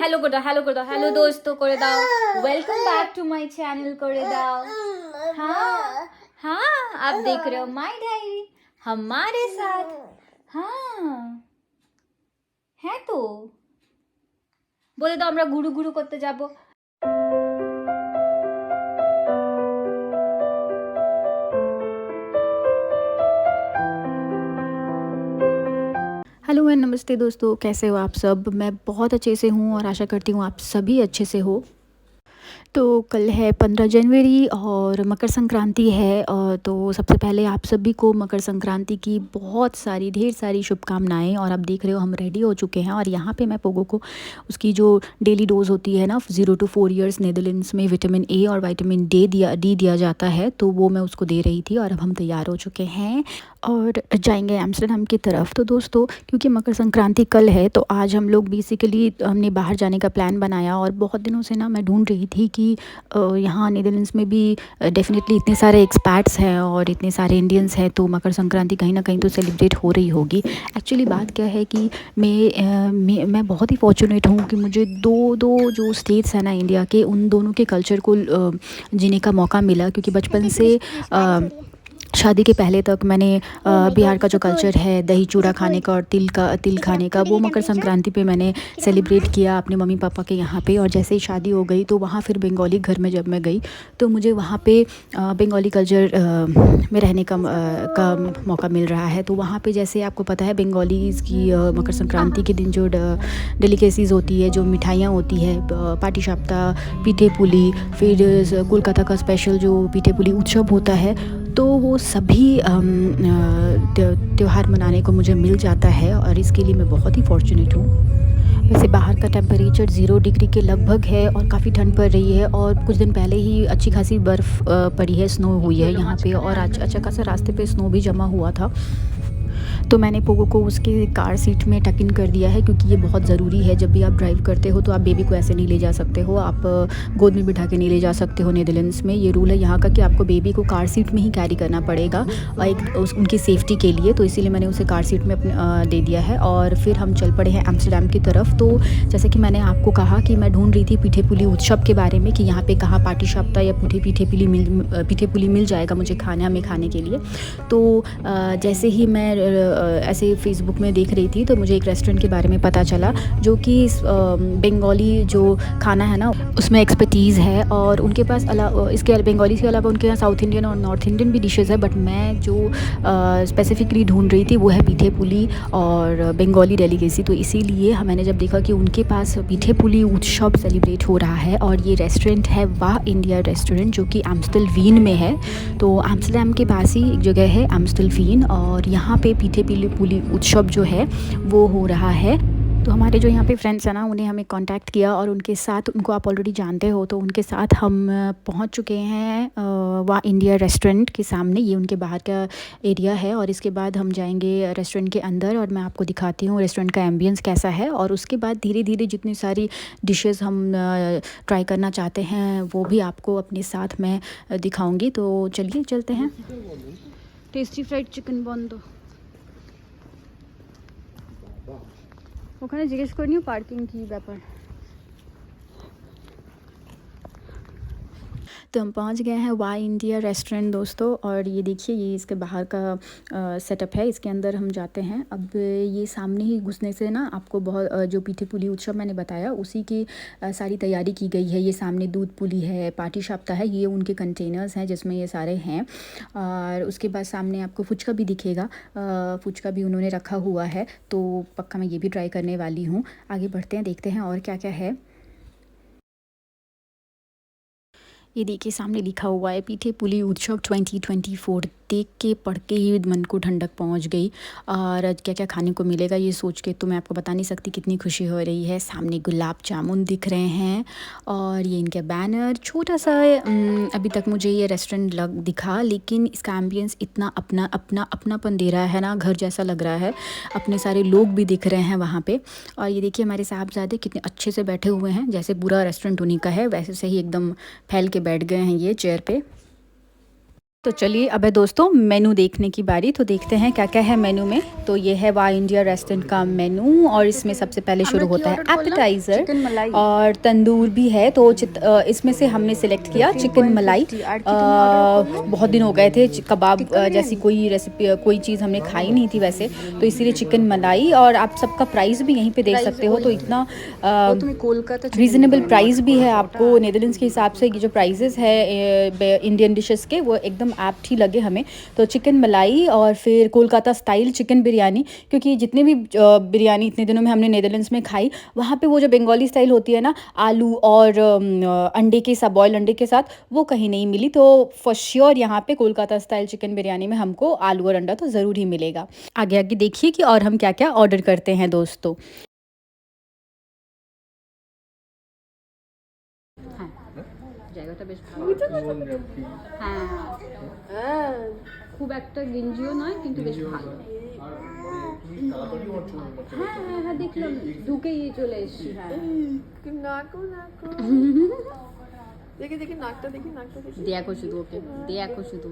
Hello করে দাও, hello করে দাও, হ্যালো दोस्तों করে দাও, welcome back to my channel করে দাও। हाँ हाँ, आप देख रहे हो माय डायरी हमारे साथ। हाँ है तो বলে দাও আমরা গুরু গুরু করতে যাব। हेलो एंड नमस्ते दोस्तों, कैसे हो आप सब। मैं बहुत अच्छे से हूँ और आशा करती हूँ आप सभी अच्छे से हो। तो कल है 15 जनवरी और मकर संक्रांति है। तो सबसे पहले आप सभी को मकर संक्रांति की बहुत सारी ढेर सारी शुभकामनाएं। और आप देख रहे हो हम रेडी हो चुके हैं और यहाँ पे मैं पोगो को उसकी जो डेली डोज होती है ना 0 to 4 ईयर्स नीदरलैंड्स में विटामिन ए और विटामिन डी दिया जाता है, तो वो मैं उसको दे रही थी। और अब हम तैयार हो चुके हैं और जाएंगे एम्स्टर्डम की तरफ। तो दोस्तों क्योंकि मकर संक्रांति कल है तो आज हम लोग बेसिकली हमने बाहर जाने का प्लान बनाया। और बहुत दिनों से ना मैं ढूंढ रही थी कि यहाँ नीदरलैंड्स में भी डेफिनेटली इतने सारे एक्सपैट्स हैं और इतने सारे इंडियंस हैं, तो मकर संक्रांति कहीं ना कहीं तो सेलिब्रेट हो रही होगी। एक्चुअली बात क्या है कि मैं बहुत ही फॉर्चुनेट हूँ कि मुझे दो जो स्टेट्स हैं ना इंडिया के, उन दोनों के कल्चर को जीने का मौका मिला। क्योंकि बचपन से शादी के पहले तक मैंने बिहार का जो कल्चर है दही चूड़ा खाने का और तिल खाने का, वो मकर संक्रांति पे मैंने सेलिब्रेट किया अपने मम्मी पापा के यहाँ पे। और जैसे ही शादी हो गई तो वहाँ फिर बंगाली घर में जब मैं गई तो मुझे वहाँ पे बंगाली कल्चर में रहने का मौका मिल रहा है। तो वहाँ पे जैसे आपको पता है बंगालीज़ की मकर संक्रांति के दिन जो डेलिकेसीज़ होती है, जो मिठाइयाँ होती है, पाटी साप्ता, पीठे पुली, फिर कोलकाता का स्पेशल जो पीठे पुली उत्सव होता है, तो वो सभी त्यौहार मनाने को मुझे मिल जाता है। और इसके लिए मैं बहुत ही फॉर्चुनेट हूँ। वैसे बाहर का टेम्परेचर 0 डिग्री के लगभग है और काफ़ी ठंड पड़ रही है। और कुछ दिन पहले ही अच्छी खासी बर्फ़ पड़ी है, स्नो हुई है यहाँ पे। और आज अच्छा खासा रास्ते पे स्नो भी जमा हुआ था। तो मैंने पोगो को उसके कार सीट में टक इन कर दिया है, क्योंकि ये बहुत ज़रूरी है। जब भी आप ड्राइव करते हो तो आप बेबी को ऐसे नहीं ले जा सकते हो, आप गोद में बिठा के नहीं ले जा सकते हो। नीदरलैंड्स में ये रूल है यहाँ का कि आपको बेबी को कार सीट में ही कैरी करना पड़ेगा उनकी सेफ्टी के लिए। तो इसीलिए मैंने उसे कार सीट में दे दिया है। और फिर हम चल पड़े हैं एम्स्टर्डम की तरफ। तो जैसे कि मैंने आपको कहा कि मैं ढूंढ रही थी पीठे पुली उत्सव के बारे में कि यहाँ पे कहाँ पाटी साप्ता या पीठे पुली मिल जाएगा मुझे खाने के लिए। तो जैसे ही मैं ऐसे फेसबुक में देख रही थी तो मुझे एक रेस्टोरेंट के बारे में पता चला जो कि बंगाली जो खाना है ना उसमें एक्सपर्टीज़ है। और उनके पास इसके बंगाली के अलावा उनके यहाँ साउथ इंडियन और नॉर्थ इंडियन भी डिशेज़ है। बट मैं जो स्पेसिफिकली ढूंढ रही थी वो है पीठे पुली और बंगाली डेलीकेसी। तो इसीलिए मैंने जब देखा कि उनके पास पीठे पुली उत्सव सेलिब्रेट हो रहा है और ये रेस्टोरेंट है वाह इंडिया रेस्टोरेंट, जो कि एम्स्टलवीन में है। तो एम्स्टर्डम के पास ही एक जगह है एम्स्टलवीन, और यहाँ पे पीठे पुली उत्सव जो है वो हो रहा है। तो हमारे जो यहाँ पे फ्रेंड्स हैं ना उन्हें हमें कांटेक्ट किया और उनके साथ, उनको आप ऑलरेडी जानते हो, तो उनके साथ हम पहुँच चुके हैं वाह इंडिया रेस्टोरेंट के सामने। ये उनके बाहर का एरिया है। और इसके बाद हम जाएंगे रेस्टोरेंट के अंदर और मैं आपको दिखाती हूँ रेस्टोरेंट का एम्बियंस कैसा है। और उसके बाद धीरे धीरे जितनी सारी डिशेज़ हम ट्राई करना चाहते हैं वो भी आपको अपने साथ मैं दिखाऊँगी। तो चलिए चलते हैं। टेस्टी फ्राइड चिकन बंद ওখানে জিজ্ঞেস করে নিও পার্কিং কী ব্যাপার। तो हम पहुंच गए हैं वाह इंडिया रेस्टोरेंट दोस्तों। और ये देखिए ये इसके बाहर का सेटअप है, इसके अंदर हम जाते हैं। अब ये सामने ही घुसने से ना आपको बहुत जो पीठे पुली उत्सव मैंने बताया उसी की सारी तैयारी की गई है। ये सामने दूध पुली है, पाटी साप्ता है, ये उनके कंटेनर्स हैं जिसमें ये सारे हैं। और उसके बाद सामने आपको फुचका भी दिखेगा, फुचका भी उन्होंने रखा हुआ है। तो पक्का मैं ये भी ट्राई करने वाली हूँ। आगे बढ़ते हैं, देखते हैं और क्या क्या है। ये देखिए सामने लिखा हुआ है पीठे पुली उत्सव 2024। देख के पढ़ के ही मन को ठंडक पहुंच गई। और क्या क्या खाने को मिलेगा ये सोच के तो मैं आपको बता नहीं सकती कितनी खुशी हो रही है। सामने गुलाब जामुन दिख रहे हैं और ये इनका बैनर छोटा सा अभी तक मुझे ये रेस्टोरेंट दिखा, लेकिन इसका एम्बियंस इतना अपनापन दे रहा है ना, घर जैसा लग रहा है। अपने सारे लोग भी दिख रहे हैं वहाँ पे। और ये देखिए हमारे साहबजादे कितने अच्छे से बैठे हुए हैं, जैसे पूरा रेस्टोरेंट उन्हीं का है वैसे से ही एकदम फैल के बैठ गए हैं ये चेयर पे। तो चलिए अब है दोस्तों मेनू देखने की बारी। तो देखते हैं क्या क्या है मेनू में। तो ये है वाह इंडिया रेस्टोरेंट का मेनू और इसमें सबसे पहले शुरू होता है एपेटाइज़र और तंदूर भी है। तो इसमें से हमने सिलेक्ट किया चिकन मलाई। बहुत दिन हो गए थे कबाब जैसी कोई रेसिपी कोई चीज़ हमने खाई नहीं थी वैसे, तो इसीलिए चिकन मलाई। और आप सबका प्राइस भी यहीं पे देख सकते हो। तो इतना कोलकाता रीज़नेबल प्राइस भी है आपको। नेदरलैंड्स के हिसाब से ये जो प्राइजेस है इंडियन डिशेस के वो एकदम एप्ट ही लगे हमें। तो चिकन मलाई और फिर कोलकाता स्टाइल चिकन बिरयानी, क्योंकि जितने भी बिरयानी इतने दिनों में हमने नेदरलैंड्स में खाई, वहाँ पे वो जो बंगाली स्टाइल होती है ना आलू और अंडे के साथ, बॉयल अंडे के साथ, वो कहीं नहीं मिली। तो फॉर श्योर यहाँ पे कोलकाता स्टाइल चिकन बिरयानी में हमको आलू और अंडा तो ज़रूर ही मिलेगा। आगे आगे देखिए कि और हम क्या क्या ऑर्डर करते हैं दोस्तों। জায়গাটা বেশ ভালো। হ্যাঁ খুব একটা গেঞ্জিও নয় কিন্তু বেশ ভালো। হ্যাঁ হ্যাঁ হ্যাঁ দেখলাম ঢুকেই চলে এসেছি। হ্যাঁ দেখি দেখি নাকটা দেখি দেখো শুধু ওকে দেখো শুধু।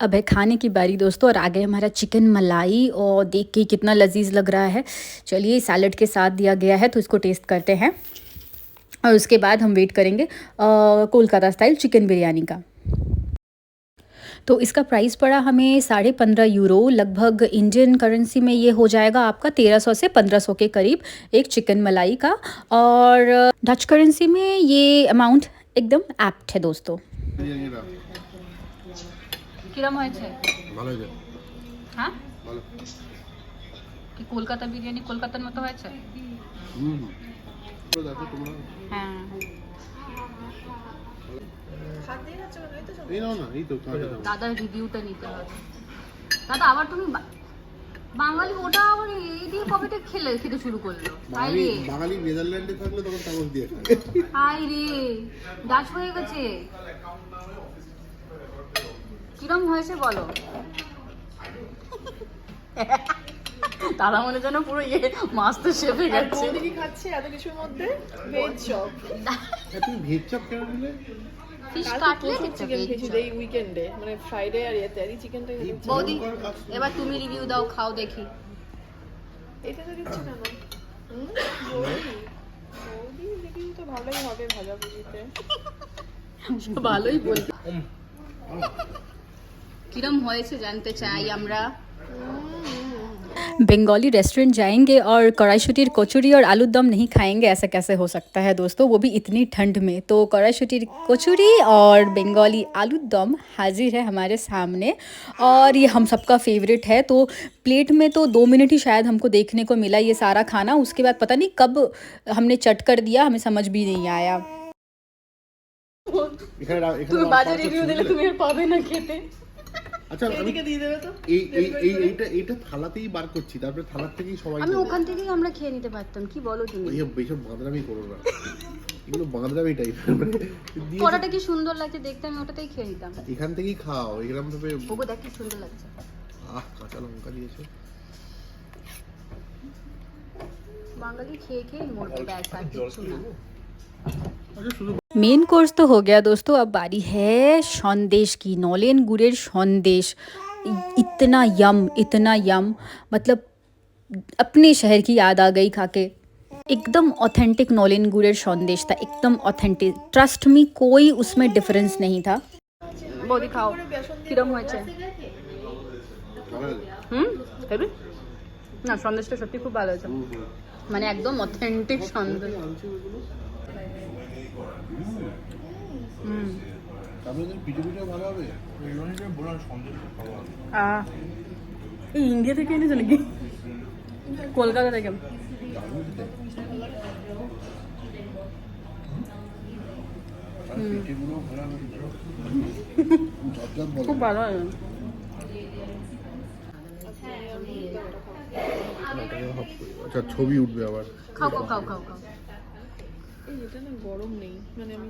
अब है खाने की बारी दोस्तों और आगे हमारा चिकन मलाई और देख के कितना लजीज लग रहा है। चलिए सैलड के साथ दिया गया है तो इसको टेस्ट करते हैं और उसके बाद हम वेट करेंगे कोलकाता स्टाइल चिकन बिरयानी का। तो इसका प्राइस पड़ा हमें 15.5 यूरो, लगभग इंडियन करेंसी में ये हो जाएगा आपका 1300 से 1500 के करीब एक चिकन मलाई का। और डच करेंसी में ये अमाउंट एकदम एप्ट है दोस्तों। কিরম হয়েছে? ভালো হয়েছে। হ্যাঁ ভালো। কি কলকাতা বিরিয়ানি কলকাতার মতো হয়েছে? তো দেখো তোমরা। হ্যাঁ খাতেই না চলো এই তো সব। এই নাও না এই তো খাতে দাও। দাদার রিভিউটা নিতে হবে। দাদা আবার তুমি বাঙালি ওটা আবার এই দিয়ে কবে থেকে খেতে শুরু করলো? হাই রে বাঙালি নেদারল্যান্ডে থাকলে তখন তাগস দিয়ে খায়। হাই রে ডাচ হয়ে গেছে। কিরম হয়েছে বলো? তারা মনে যেন পুরো মাস্টার শেফে গেছে। কি খাচ্ছে এত কিছুর মধ্যে? Veg chop. তুমি ভেজ চপ কেন দিলে? ফিশ কাটলেট চিকেন খেয়েছি এই উইকেন্ডে, মানে ফ্রাইডে আর এতে আর চিকেনটা খেয়েছি। বৌদি এবার তুমি রিভিউ দাও, খাও দেখি। এটা তো দিচ্ছ কেন? বৌদি রিভিউ তো ভালোই হবে ভাজা ভুজিতে। ভালোই বলতে। किरम होएছে जानते चाই আমরা। बंगाली रेस्टोरेंट जाएंगे और कड़ाईशुटीर कचौरी और आलू दम नहीं खाएंगे, ऐसा कैसे हो सकता है दोस्तों, वो भी इतनी ठंड में। तो कड़ाईशुटीर कचौरी और बंगाली आलू दम हाजिर है हमारे सामने और ये हम सबका फेवरेट है। तो प्लेट में तो 2 मिनट ही शायद हमको देखने को मिला ये सारा खाना, उसके बाद पता नहीं कब हमने चट कर दिया, हमें समझ भी नहीं आया। তুমি বাজে রিভিউ দিলে তুমি আর পাবে না খেতে। আচ্ছা এদিকে দিয়ে দেবে তো। এইটা থালাতেই বার করছি, তারপরে থালা থেকেই সবাই আমি ওখান থেকেই আমরা খেয়ে নিতে পারতাম। কি বলো তুমি? এই বেশি বাঁদরামি করো না, এগুলো বাঁদরামি টাইপের। মানে পরোটা কি সুন্দর লাগছে দেখতে, আমি ওটাতেই খেয়ে নিতাম। এখান থেকেই খাও, এরকম ভাবে। ওগো দেখ কি সুন্দর লাগছে। কাঁচা লঙ্কা দিয়েছে। বাঙালি খেয়ে খেয়ে মরবে, ব্যাস আর কিছু না। मेन कोर्स तो हो गया दोस्तों, अब बारी है सन्देश की। नलेन गुड़ेर सन्देश इतना यम, मतलब अपने शहर की याद आ गई खाके। एकदम ऑथेंटिक नलेन गुड़ेर सन्देश था, एकदम ऑथेंटिक, ट्रस्ट मी कोई उसमें डिफरेंस नहीं था। वो दिखाओ किरम হয়েছে। হেবি না সন্দেশটা সত্যি খুব ভালো হয়েছে, মানে একদম অথেন্টিক সন্দেশ। এই ইন্ডিয়া থেকে এনেছো নাকি? কলকাতা থেকে। খুব ভালো হয়। আচ্ছা ছবি উঠবে আবার। খাও খাও খাও খাও খাও। এটা না গরম নেই, মানে আমি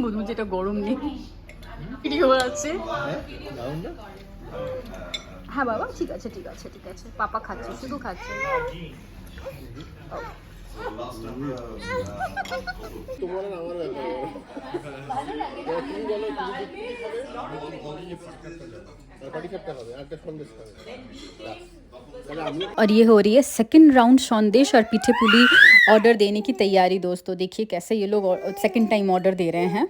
বুঝবো যেটা গরম নেই। ভিডিও আছে। হ্যাঁ বাবা ঠিক আছে ঠিক আছে ঠিক আছে, পাপা খাচ্ছে, শুধু খাচ্ছে। তোমার আর আমার ব্যাপার তুমি বলো পাটি সাপটা হবে একটা সন্দেশ খাবে তাহলে আমি और ये हो रही है सेकंड राउंड संदेश और पीठे पुली ऑर्डर देने की तैयारी दोस्तों। देखिए कैसे ये लोग सेकंड टाइम ऑर्डर दे रहे हैं।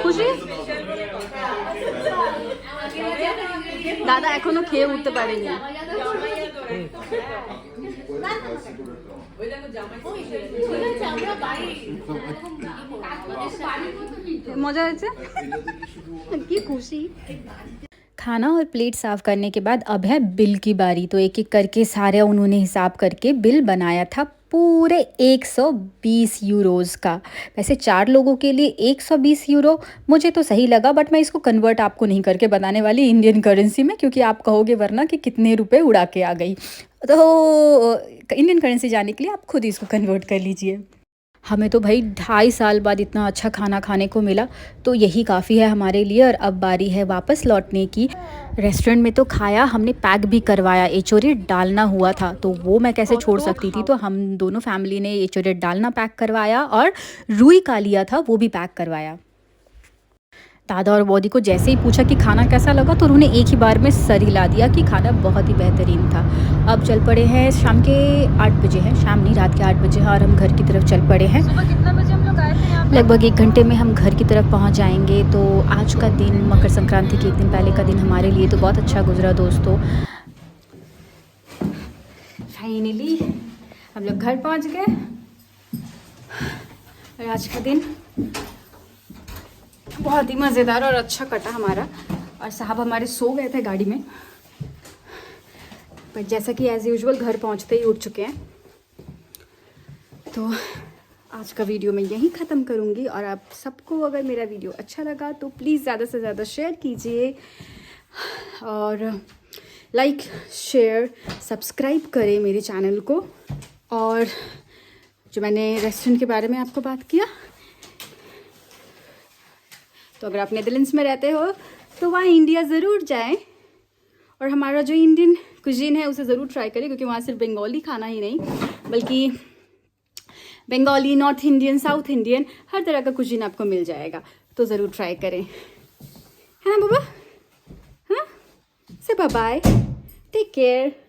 খুশি? দাদা এখনো খেয়ে উঠতে পারেনি। মজা হয়েছে? কি খুশি। खाना और प्लेट साफ़ करने के बाद अब है बिल की बारी। तो एक एक करके सारे उन्होंने हिसाब करके बिल बनाया था पूरे 120 यूरोज़ का। वैसे 4 लोगों के लिए 120 यूरो मुझे तो सही लगा, बट मैं इसको कन्वर्ट आपको नहीं करके बताने वाली इंडियन करेंसी में, क्योंकि आप कहोगे वरना कि कितने रुपए उड़ा के आ गई। तो इंडियन करेंसी जाने के लिए आप खुद इसको कन्वर्ट कर लीजिए। हमें तो भाई 2.5 साल बाद इतना अच्छा खाना खाने को मिला, तो यही काफ़ी है हमारे लिए। और अब बारी है वापस लौटने की। रेस्टोरेंट में तो खाया, हमने पैक भी करवाया। एचोरेट डालना हुआ था तो वो मैं कैसे छोड़ सकती थी, तो हम दोनों फैमिली ने एचोरेट डालना पैक करवाया और रुई का लिया था वो भी पैक करवाया। दादा और बॉडी को जैसे ही पूछा कि खाना कैसा लगा तो उन्होंने एक ही बार में सर हिला दिया कि खाना बहुत ही बेहतरीन था। अब चल पड़े हैं, शाम के 8 बजे हैं, शाम नहीं रात के 8 बजे हैं, और हम घर की तरफ चल पड़े हैं। सुबह कितना बजे हम लोग आए थे यहाँ पे? लगभग 1 घंटे में हम घर की तरफ पहुंच जाएंगे। तो आज का दिन, मकर संक्रांति के 1 दिन पहले का दिन हमारे लिए तो बहुत अच्छा गुजरा दोस्तों। फाइनली हम लोग घर पहुंच गए और आज का दिन बहुत ही मज़ेदार और अच्छा कटा हमारा। और साहब हमारे सो गए थे गाड़ी में, पर जैसा कि एज़ यूजुअल घर पहुंचते ही उठ चुके हैं। तो आज का वीडियो मैं यहीं ख़त्म करूँगी, और आप सबको अगर मेरा वीडियो अच्छा लगा तो प्लीज़ ज़्यादा से ज़्यादा शेयर कीजिए, और लाइक शेयर सब्सक्राइब करें मेरे चैनल को। और जो मैंने रेस्टोरेंट के बारे में आपको बात किया, तो अगर आप नेदरलैंड्स में रहते हो तो वहाँ इंडिया ज़रूर जाएं, और हमारा जो इंडियन कुजीन है उसे ज़रूर ट्राई करें, क्योंकि वहाँ सिर्फ बंगाली खाना ही नहीं बल्कि Bengali, north Indian, south Indian, हर तरह का कुजीन आपको मिल जाएगा। तो ज़रूर ट्राई करें, है ना बाबा? हाँ, से बाय बाय, टेक केयर।